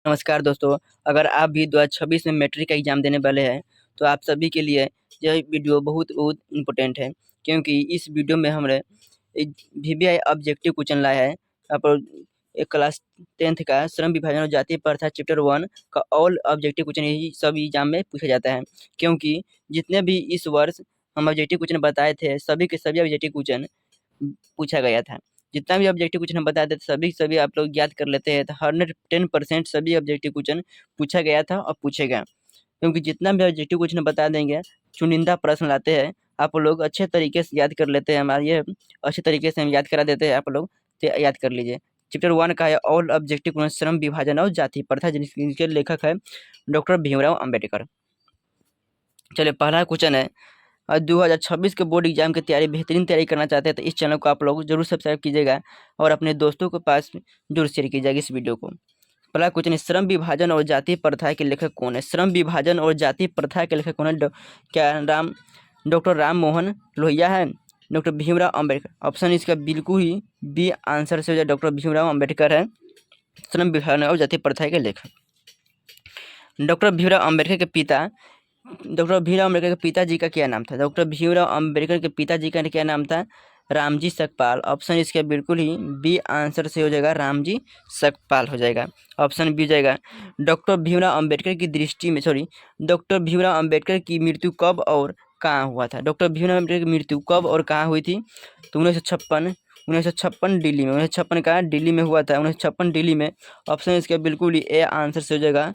नमस्कार दोस्तों, अगर आप भी 2026 में मैट्रिक का एग्ज़ाम देने वाले हैं, तो आप सभी के लिए यह वीडियो बहुत बहुत इम्पोर्टेंट है, क्योंकि इस वीडियो में हमने एक वीवीआई ऑब्जेक्टिव क्वेश्चन लाया है। यहाँ पर एक क्लास 10th का श्रम विभाजन और जातीय प्रथा चैप्टर 1 का ऑल ऑब्जेक्टिव क्वेश्चन यही सब एग्जाम में पूछा जाता है, क्योंकि जितने भी इस वर्ष हम ऑब्जेक्टिव क्वेश्चन बताए थे, सभी के सभी ऑब्जेक्टिव क्वेश्चन पूछा गया था। जितना भी ऑब्जेक्टिव क्वेश्चन हम बताए थे सभी आप लोग याद कर लेते हैं, तो 110% सभी ऑब्जेक्टिव क्वेश्चन पूछा गया था और पूछेगा, क्योंकि जितना भी ऑब्जेक्टिव क्वेश्चन बता देंगे, चुनिंदा प्रश्न लाते हैं, आप लोग अच्छे तरीके से याद कर लेते हैं। हमारे ये अच्छे तरीके से हम याद करा देते हैं, आप लोग तो याद कर लीजिए। चैप्टर 1 का है ऑल ऑब्जेक्टिव क्वेश्चन श्रम विभाजन और जाति प्रथा, जिनके लेखक है डॉक्टर भीमराव अम्बेडकर। चलिए, पहला क्वेश्चन है, 2026 के बोर्ड एग्जाम की बेहतरीन तैयारी करना चाहते हैं तो इस चैनल को आप लोग जरूर सब्सक्राइब कीजिएगा और अपने दोस्तों के पास जरूर शेयर कीजिएगा इस वीडियो को। पहला क्वेश्चन है, श्रम विभाजन और जाति प्रथा के लेखक कौन है? श्रम विभाजन और जाति प्रथा के लेखक कौन है? क्या डॉक्टर राम मोहन लोहिया है, डॉक्टर भीमराव अम्बेडकर? ऑप्शन इसका बिल्कुल ही बी आंसर से डॉक्टर भीमराव अम्बेडकर है श्रम विभाजन और जाति प्रथा के लेखक। डॉक्टर भीमराव अम्बेडकर के पिताजी का क्या नाम था? डॉक्टर भीमराव अम्बेडकर के पिताजी का क्या नाम था? रामजी सकपाल। ऑप्शन इसका बिल्कुल ही बी आंसर से हो जाएगा, रामजी सकपाल हो जाएगा। ऑप्शन बी हो जाएगा। डॉक्टर भीमराव अम्बेडकर की मृत्यु कब और कहाँ हुआ था? डॉक्टर भीमराव अम्बेडकर की मृत्यु कब और कहाँ हुई थी? तो 1956 दिल्ली में। 1956 का दिल्ली में हुआ था, 1956 दिल्ली में। ऑप्शन इसका बिल्कुल ही ए आंसर से हो जाएगा,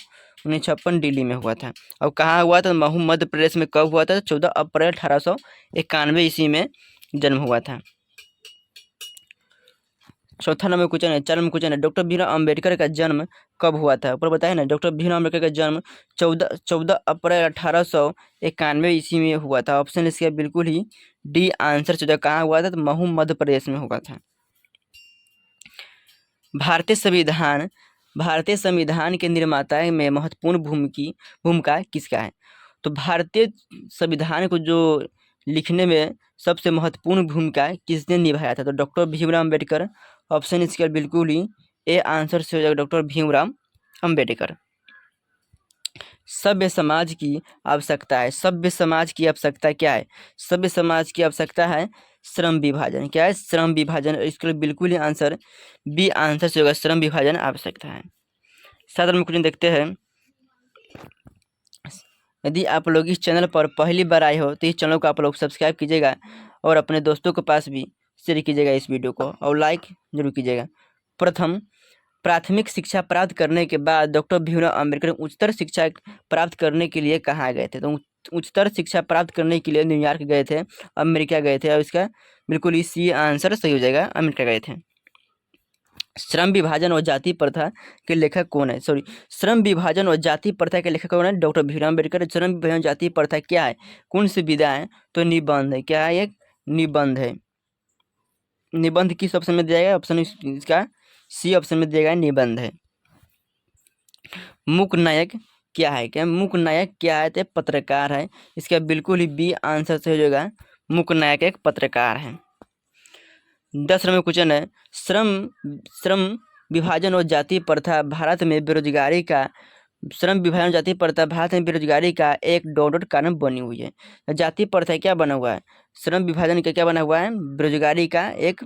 1956 दिल्ली में हुआ था। और कहाँ हुआ था? महू मध्य प्रदेश में। कब हुआ था? 14 अप्रैल 1891 ईस्वी में जन्म हुआ था। चौथा नंबर क्वेश्चन है, 4 नंबर क्वेश्चन है, डॉक्टर भीमराव अम्बेडकर का जन्म कब हुआ था? ऊपर बताया ना, डॉक्टर भीमराव अम्बेडकर का जन्म 14 अप्रैल 1891 ईस्वी में हुआ था। ऑप्शन इसका बिल्कुल ही डी आंसर से कहाँ हुआ था? तो महू मध्य प्रदेश में हुआ था। भारतीय संविधान के निर्माता में महत्वपूर्ण भूमिका किसका है? तो भारतीय संविधान को जो लिखने में सबसे महत्वपूर्ण भूमिका किसने निभाया था? तो डॉक्टर भीमराव अम्बेडकर। ऑप्शन इसका बिल्कुल ही ए आंसर से हो जाएगा, डॉक्टर भीमराव अम्बेडकर। सभ्य समाज की आवश्यकता है। सभ्य समाज की आवश्यकता क्या है? सभ्य समाज की आवश्यकता है श्रम विभाजन। क्या है? श्रम विभाजन। इसके लिए बिल्कुल ही आंसर बी आंसर से होगा, श्रम विभाजन आवश्यकता है। 7 नंबर क्वेश्चन देखते हैं, यदि आप लोग इस चैनल पर पहली बार आए हो तो इस चैनल को आप लोग सब्सक्राइब कीजिएगा और अपने दोस्तों के पास भी शेयर कीजिएगा इस वीडियो को, और लाइक जरूर कीजिएगा। प्रथम, प्राथमिक शिक्षा प्राप्त करने के बाद डॉक्टर भीमराव अम्बेडकर उच्चतर शिक्षा प्राप्त करने के लिए कहाँ गए थे? तो उच्चतर शिक्षा प्राप्त करने के लिए न्यूयॉर्क गए थे, अमेरिका गए थे, और इसका बिल्कुल ही सी आंसर सही हो जाएगा, अमेरिका गए थे। श्रम विभाजन और जाति प्रथा के लेखक कौन है? श्रम विभाजन और जाति प्रथा के लेखक कौन है? डॉक्टर भीमराव अम्बेडकर। श्रम विभाजन जाति प्रथा क्या है? कौन सी विधा है? तो निबंध है। क्या है? एक निबंध है। निबंध किस ऑप्शन में दिया जाएगा? ऑप्शन इसका सी ऑप्शन में दिया गया, निबंध है। मूक नायक क्या है? क्या मूक नायक क्या है? तो पत्रकार है। इसका बिल्कुल ही बी आंसर से हो जाएगा, मूक नायक एक पत्रकार है। 10 नंबर क्वेश्चन है, श्रम विभाजन और जाति प्रथा भारत में बेरोजगारी का एक डॉट कारण बनी हुई है। जाति प्रथा क्या बना हुआ है? श्रम विभाजन का क्या बना हुआ है? बेरोजगारी का एक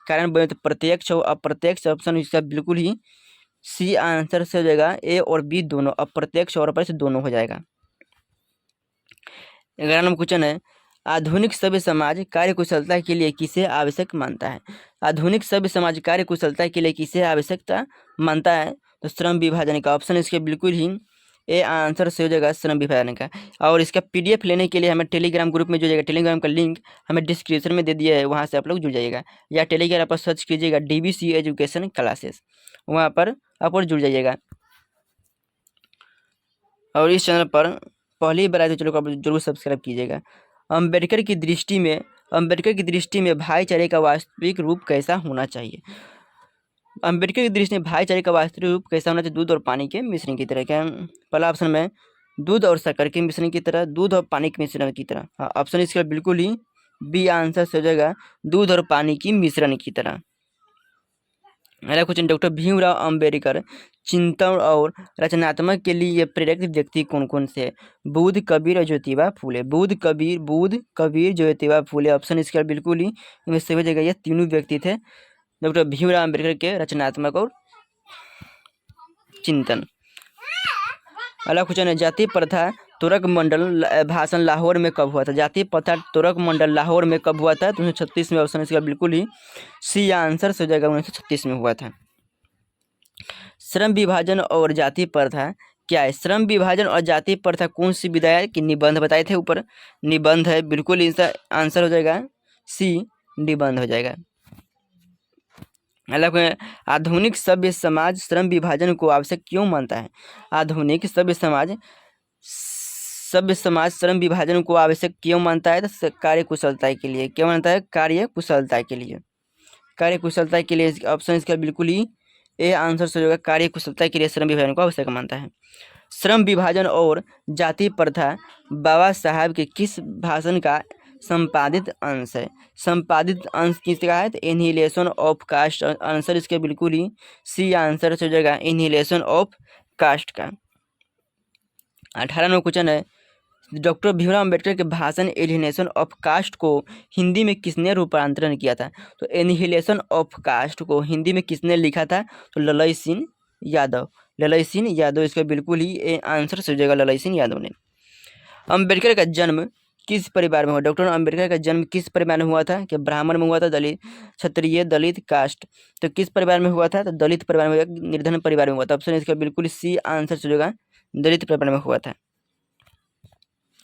कारण बने। तो प्रत्यक्ष और अप्रत्यक्ष। ऑप्शन इसका बिल्कुल ही सी आंसर से हो जाएगा, ए और बी दोनों, अप्रत्यक्ष और अप्रत्यक्ष दोनों हो जाएगा। 11 नंबर क्वेश्चन है, आधुनिक सभ्य समाज कार्यकुशलता के लिए किसे आवश्यक मानता है? आधुनिक सभ्य समाज कार्यकुशलता के लिए किसे आवश्यकता मानता है? तो श्रम विभाजन का। ऑप्शन इसके बिल्कुल ही ए आंसर से हो जाएगा, श्रम विभाजन का। और इसका पीडीएफ लेने के लिए हमें टेलीग्राम ग्रुप में जुड़ जाएगा। टेलीग्राम का लिंक हमें डिस्क्रिप्शन में दे दिया है, वहाँ से आप लोग जुड़ जाइएगा, या टेलीग्राम पर सर्च कीजिएगा DBC एजुकेशन क्लासेस, वहाँ पर आप और जुड़ जाइएगा। और इस चैनल पर पहली बार आए तो चलो आप जरूर सब्सक्राइब कीजिएगा। अम्बेडकर की दृष्टि में भाईचारे का वास्तविक रूप कैसा होना चाहिए? अम्बेडकर की दृष्टि में भाईचारे का वास्तविक रूप कैसा होना चाहिए? दूध और पानी के मिश्रण की तरह। क्या? पहला ऑप्शन में दूध और शक्कर के मिश्रण की तरह, दूध और पानी के मिश्रण की तरह। हाँ, ऑप्शन इसका बिल्कुल ही बी आंसर से हो जाएगा, दूध और पानी की मिश्रण की तरह। अगला क्वेश्चन, डॉक्टर भीमराव अंबेडकर चिंतन और रचनात्मक के लिए प्रेरक व्यक्ति कौन कौन से है? बुद्ध, कबीर और ज्योतिबा फूले। बुद्ध कबीर ज्योतिबा फूले, ऑप्शन इसका बिल्कुल ही इनमें सही हो जाएगा। ये तीनों व्यक्ति थे डॉक्टर भीमराव अंबेडकर के रचनात्मक और चिंतन। अगला क्वेश्चन है, जाति प्रथा तुरक मंडल भाषण लाहौर में कब हुआ था? जाति प्रथा तुरक मंडल लाहौर में कब हुआ था? 1936 में, ऑप्शन इसका बिल्कुल ही सी आंसर से हो जाएगा, 1936 में हुआ था। श्रम विभाजन और जाति प्रथा क्या है? श्रम विभाजन और जाति प्रथा कौन सी विधा है कि निबंध बताए थे ऊपर, निबंध है, बिल्कुल इसका आंसर हो जाएगा सी, निबंध हो जाएगा। अगला, आधुनिक सभ्य समाज श्रम विभाजन को आवश्यक क्यों मानता है? आधुनिक सभ्य समाज श्रम विभाजन को आवश्यक क्यों मानता है? तो कार्य कुशलता के लिए। क्या मानता है? कार्य कुशलता के लिए। कार्य कुशलता के लिए, ऑप्शन इसका बिल्कुल ही ए आंसर से होगा, कार्य कुशलता के लिए श्रम विभाजन को आवश्यक मानता है। श्रम विभाजन और जाति प्रथा बाबा साहब के किस भाषण का संपादित अंश है? संपादित अंश किसका है? तो एनिहिलेशन ऑफ कास्ट, आंसर इसके बिल्कुल ही सी आंसर से हो जाएगा, एनिहिलेशन ऑफ कास्ट का। 18वां क्वेश्चन है, डॉक्टर भीमराव अंबेडकर के भाषण एलिनेशन ऑफ कास्ट को हिंदी में किसने रूपांतरण किया था? तो एनिहिलेशन ऑफ कास्ट को हिंदी में किसने लिखा था? तो ललई सिंह यादव। ललई सिंह यादव इसका बिल्कुल ही आंसर से हो जाएगा, ललई सिंह यादव ने। अंबेडकर का जन्म किस परिवार में हुआ? डॉक्टर अंबेडकर का जन्म किस परिवार में हुआ था? कि ब्राह्मण में हुआ था, दलित, क्षत्रिय, दलित, कास्ट, तो किस परिवार में हुआ था? तो दलित परिवार में, निर्धन परिवार में हुआ था। ऑप्शन इसका बिल्कुल सी आंसर से हो जाएगा, दलित परिवार में हुआ था।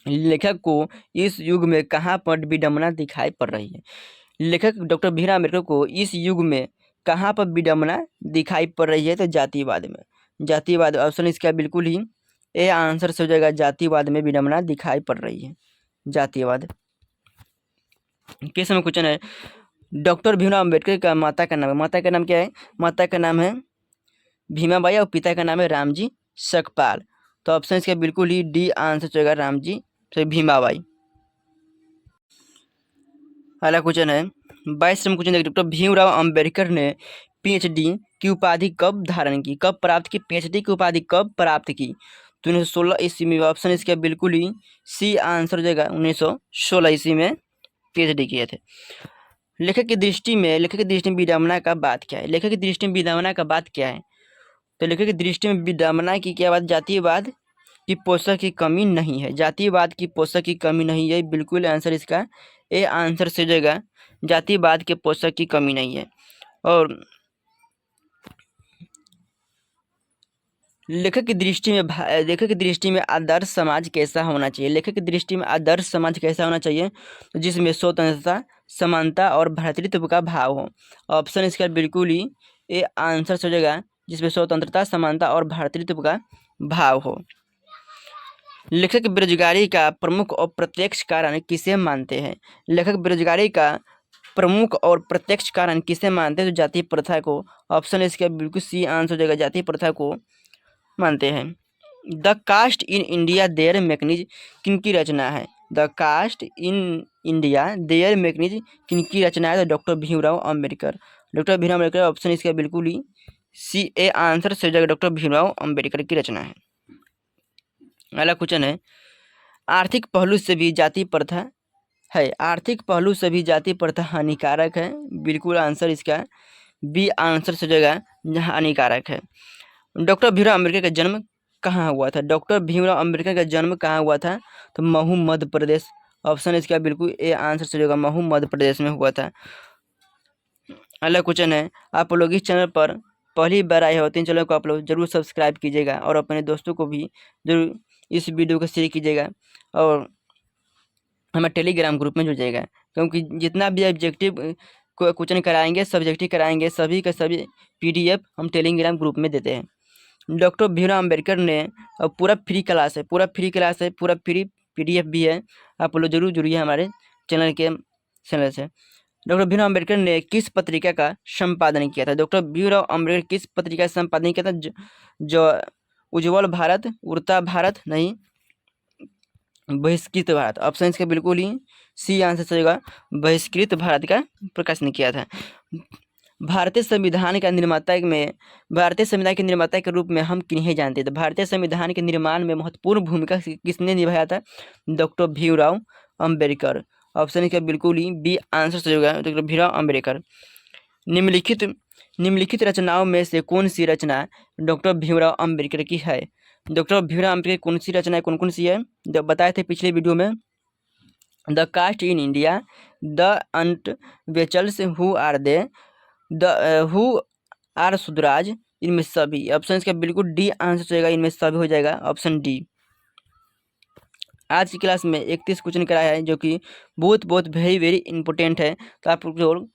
लेखक को इस युग में कहाँ पर विडंबना दिखाई पड़ रही है? लेखक डॉक्टर भीमराव अंबेडकर को इस युग में कहाँ पर विडंबना दिखाई पड़ रही है? तो जातिवाद में। जातिवाद, ऑप्शन इसका बिल्कुल ही ए आंसर से हो जाएगा, जातिवाद में विडंबना दिखाई पड़ रही है, जातिवाद। किस में क्वेश्चन है, डॉक्टर भीमराव अंबेडकर का माता का नाम है? माता का नाम क्या है? माता का नाम है भीमाबाई और पिता का नाम है रामजी सकपाल। तो ऑप्शन इसका बिल्कुल ही डी आंसर हो जाएगा, रामजी से भीमाबाई। अगला क्वेश्चन है, 22वां क्वेश्चन है, डॉक्टर भीमराव अंबेडकर ने पीएचडी की उपाधि कब धारण की? कब प्राप्त की? पीएचडी की उपाधि कब प्राप्त की? तो 1916 ईस्वी में, ऑप्शन इसका बिल्कुल ही सी आंसर हो जाएगा, 1916 ईस्वी में पीएचडी किए थे। लेखक की दृष्टि में विडंबना का बात क्या है? लेखक की दृष्टि में विडंबना का बात क्या है? तो लेखक की दृष्टि में विडंबना की क्या बात? जातिवाद की पोषक की कमी नहीं है, जातिवाद की पोषक की कमी नहीं है, बिल्कुल आंसर इसका ए आंसर से जाएगा, जातिवाद के पोषक की कमी नहीं है। और लेखक की दृष्टि में आदर्श समाज कैसा होना चाहिए? लेखक की दृष्टि में आदर्श समाज कैसा होना चाहिए? तो जिसमें स्वतंत्रता, समानता और भ्रातृत्व का भाव हो। ऑप्शन इसका बिल्कुल ही ए आंसर से हो जाएगा, जिसमें स्वतंत्रता, समानता और भ्रातृत्व का भाव हो। लेखक बेरोजगारी का प्रमुख और प्रत्यक्ष कारण किसे मानते हैं? लेखक बेरोजगारी का प्रमुख और प्रत्यक्ष कारण किसे मानते हैं? तो जाति प्रथा को। ऑप्शन इसका बिल्कुल सी आंसर हो जाएगा, जाति प्रथा को मानते हैं। The caste in India their mechanism किनकी रचना है? The caste in India their mechanism किनकी रचना है? तो doctor Bhimrao Ambedkar. Doctor Bhimrao Ambedkar, option इसका बिल्कुल ही सी ए आंसर से जाएगा, डॉक्टर भीमराव अंबेडकर की रचना है। अगला क्वेश्चन है, आर्थिक पहलू से भी जाति प्रथा है, आर्थिक पहलू से भी जाति प्रथा हानिकारक है, बिल्कुल आंसर इसका बी आंसर से जाएगा, हानिकारक है। डॉक्टर भीमराव अंबेडकर का जन्म कहाँ हुआ था? डॉक्टर भीमराव अंबेडकर का जन्म कहाँ हुआ था? तो महू मध्य प्रदेश। ऑप्शन इसका बिल्कुल ए आंसर से जाएगा, महू मध्य प्रदेश में हुआ था। अगला क्वेश्चन है, आप लोग इस चैनल पर पहली बार आए हो तो इन चैनल को आप लोग जरूर सब्सक्राइब कीजिएगा और अपने दोस्तों को भी जरूर इस वीडियो को शेयर कीजिएगा और हमारे टेलीग्राम ग्रुप में जुड़ जाएगा, क्योंकि जितना भी ऑब्जेक्टिव क्वेश्चन कराएंगे, सब्जेक्टिव कराएंगे, सभी का सभी PDF हम टेलीग्राम ग्रुप में देते हैं। डॉक्टर भीमराव अंबेडकर ने पूरा फ्री क्लास है, पूरा फ्री PDF भी है, आप लोग जरूर जुड़िए हमारे चैनल से। डॉक्टर भीमराव अंबेडकर ने किस पत्रिका का संपादन किया था? डॉक्टर भीमराव अंबेडकर किस पत्रिका का संपादन किया था? जो उज्ज्वल भारत, उड़ता भारत नहीं, बहिष्कृत भारत। ऑप्शन इसका बिल्कुल ही सी आंसर चलेगा, बहिष्कृत भारत का प्रकाशन किया था। भारतीय संविधान के निर्माता के रूप में हम किन्हें जानते हैं? तो भारतीय संविधान के निर्माण में महत्वपूर्ण भूमिका किसने निभाया था? डॉक्टर भीमराव अम्बेडकर। ऑप्शन क्या बिल्कुल ही बी आंसर सही होगा, डॉक्टर भीमराव अम्बेडकर। निम्नलिखित रचनाओं में से कौन सी रचना डॉक्टर भीमराव अम्बेडकर की है? डॉक्टर भीमराव अम्बेडकर कौन सी रचना कौन कौन सी है? जब बताए थे पिछले वीडियो में, the caste in India, the untouchables, who are they, who are सुधराज, इनमें सभी। ऑप्शन इसका बिल्कुल डी आंसर होगा, इनमें सभी हो जाएगा, ऑप्शन डी। आज की क्लास में 31 क्वेश्चन कराया है जो कि बहुत वेरी इंपॉर्टेंट है, तो आप लोग